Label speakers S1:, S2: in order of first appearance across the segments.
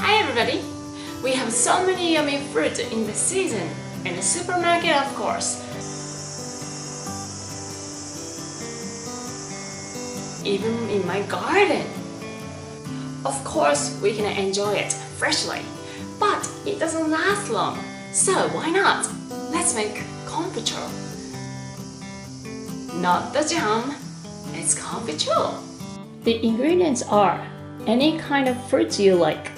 S1: Hi everybody! We have so many yummy fruit in the season, in the supermarket of course. Even in my garden. Of course, we can enjoy it freshly, but it doesn't last long. So why not? Let's make confiture. Not the jam, it's confiture. The ingredients are any kind of fruits you like.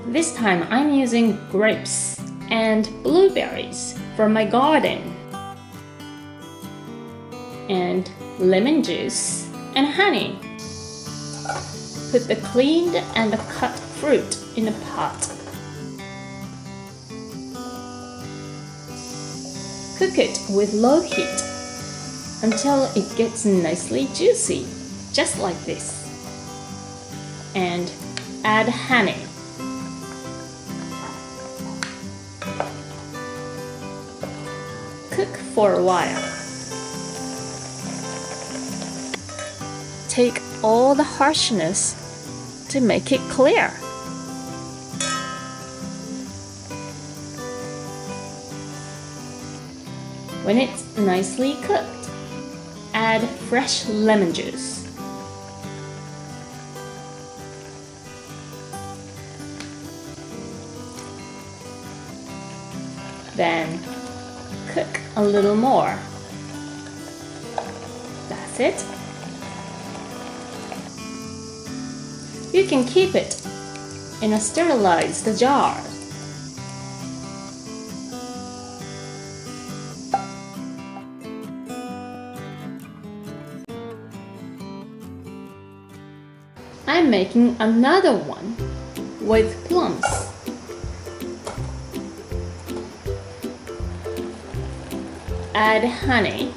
S1: This time I'm using grapes and blueberries from my garden, and lemon juice and honey. Put the cleaned and the cut fruit in a pot. Cook it with low heat until it gets nicely juicy, just like this. And add honey. Cook for a while. Take all the harshness to make it clear. When it's nicely cooked, add fresh lemon juice. Then cook a little more. That's it. You can keep it in a sterilized jar. I'm making another one with plums. Add honey.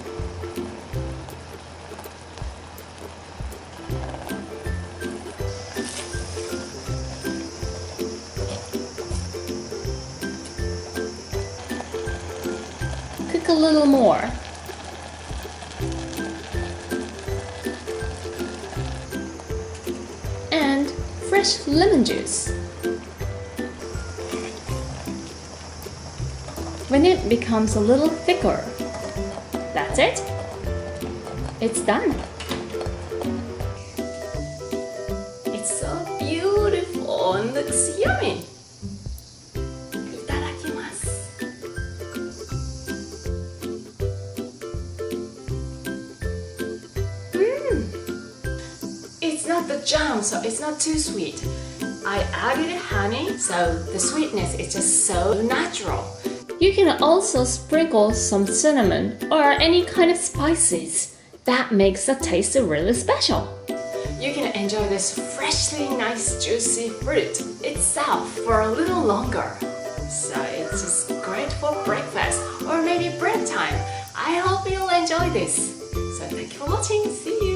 S1: Cook a little more. And fresh lemon juice. When it becomes a little thicker, that's it. It's done. It's so beautiful and looks yummy. Itadakimasu. It's not the jam, so it's not too sweet. I added honey, so the sweetness is just so natural. You can also sprinkle some cinnamon or any kind of spices. That makes the taste really special. You can enjoy this freshly nice juicy fruit itself for a little longer. So it's just great for breakfast or maybe break time. I hope you'll enjoy this. So thank you for watching. See you!